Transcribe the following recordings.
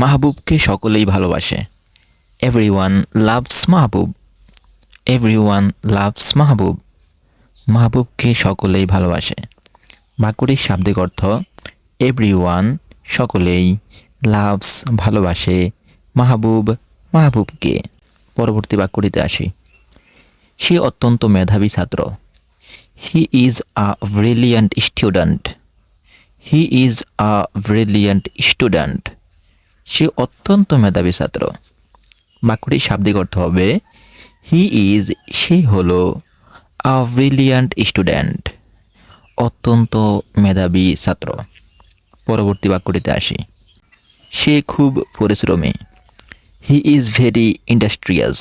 মাহবুবকে সকলেই ভালোবাসে। Everyone loves মাহবুব। Everyone loves মাহবুব। মাহবুবকে সকলেই ভালোবাসে। বাক্যটির শাব্দিক অর্থ এভরিওয়ান সকলেই, লাভস ভালোবাসে, মাহবুব মাহবুবকে। পরবর্তী বাক্যটিতে আসি। সে অত্যন্ত মেধাবী ছাত্র। He is a brilliant student. He is a brilliant student. সে অত্যন্ত মেধাবী ছাত্র। বাক্যটির শাব্দিক অর্থ হবে হি ইজ, সে হলো, আ ব্রিলিয়ান্ট স্টুডেন্ট, অত্যন্ত মেধাবী ছাত্র। পরবর্তী বাক্যটিতে আসি। সে খুব পরিশ্রমী। He is very industrious.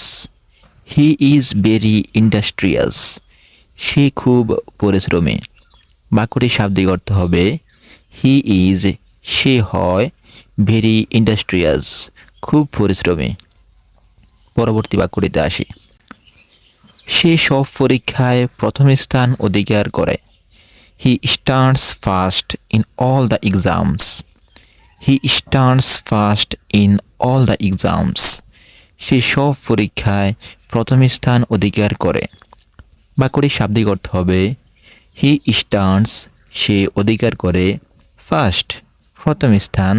He is very industrious. সে খুব পরিশ্রমী। বাক্যটির শাব্দিক অর্থ হবে হি ইজ, সে হয়, ভেরি ইন্ডাস্ট্রিয়াস, খুব পরিশ্রমী। পরবর্তী বাক্যটিতে আসি। সে সব পরীক্ষায় প্রথম স্থান অধিকার করে। He stands first in all the exams. He stands first in all the exams. সে সব পরীক্ষায় প্রথম স্থান অধিকার করে। বাক্যটির শাব্দিক অর্থ হবে হি স্ট্যান্ডস, সে অধিকার করে, ফার্স্ট প্রথম স্থান,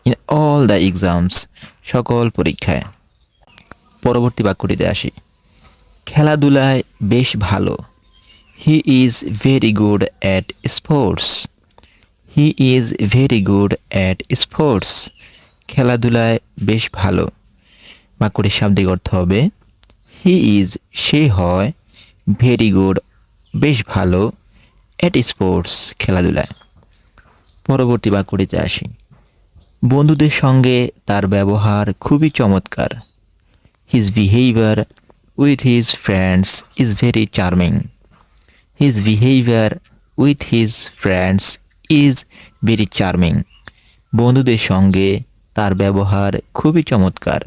ইন অল দ্য এক্সামস সকল পরীক্ষায়। পরবর্তী বাক্যটিতে আসি। খেলাধুলায় বেশ ভালো। হি is very good at sports. He is very good at sports. খেলাধুলায় বেশ ভালো। বাক্যটির শাব্দিক অর্থ হবে হি ইজ, সে হয়, ভেরি গুড বেশ ভালো, অ্যাট স্পোর্টস খেলাধুলায়। পরবর্তী বাক্যটিতে আসি। বন্ধুদের সঙ্গে তার ব্যবহার খুবই চমৎকার। His behaviour with his friends is very charming. His behaviour with his friends is very charming. বন্ধুদের সঙ্গে তার ব্যবহার খুবই চমৎকার।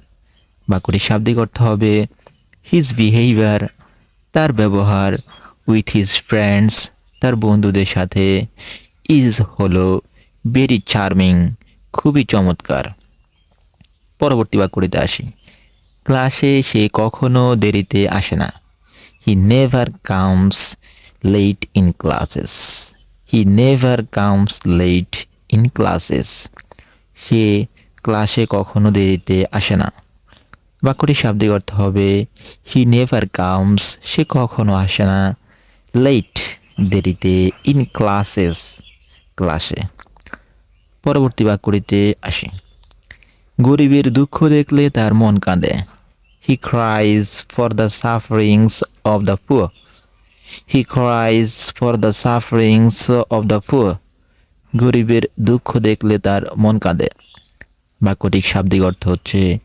বাক্যটির শাব্দিক অর্থ হবে হিজ বিহেভিয়ার, তার ব্যবহার, উইথ হিজ ফ্রেন্ডস তার বন্ধুদের সাথে, ইজ হলো, ভেরি চার্মিং খুবই চমৎকার। পরবর্তী বাক্যটিতে আসি। ক্লাসে সে কখনো দেরিতে আসে না। He never comes late in classes. He never comes late in classes. সে ক্লাসে কখনো দেরিতে আসে না। বাক্যটির শাব্দিক অর্থ হবে হি নেভার কামস, সে কখনো আসে না, লেট দেরিতে, ইন ক্লাসেস ক্লাসে। পরবর্তী বাক্যটিতে আসি। গরিবের দুঃখ দেখলে তার মন কাঁদে। He cries for the sufferings of the poor. He cries for the sufferings of the poor. গরিবের দুঃখ দেখলে তার মন কাঁদে। বাক্যটির শাব্দিক অর্থ হচ্ছে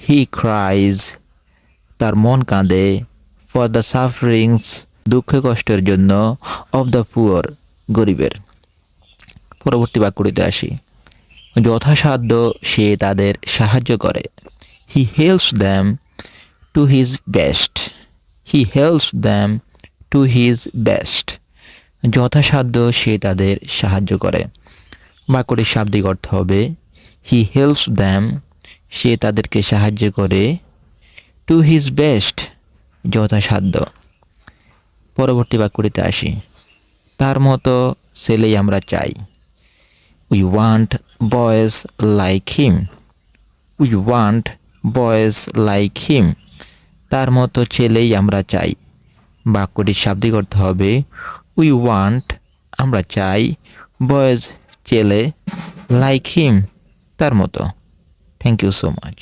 হি ক্রাইজ, তার মন কাঁদে, ফর দ্য সাফারিংস দুঃখ কষ্টের জন্য, অফ দ্য পুয়ার গরিবের। পরবর্তী বাক্যটিতে আসি। যথাসাধ্য সে তাদের সাহায্য করে। He helps them to his best. He helps them to his best. যথাসাধ্য সে তাদের সাহায্য করে। বাক্যটির শাব্দিক অর্থ হবে হি হেল্পস দ্যাম, সে তাদেরকে সাহায্য করে, টু হিজ বেস্ট যথাসাধ্য। পরবর্তী বাক্যটিতে আসি। তার মতো ছেলেই আমরা চাই। We want boys like him. We want boys like him. তার মতো ছেলেই আমরা চাই। বাক্যটির শাব্দিক অর্থ হবে উই ওয়ান্ট, আমরা চাই, বয়েজ ছেলে, লাইক হিম তার মতো। Thank you so much.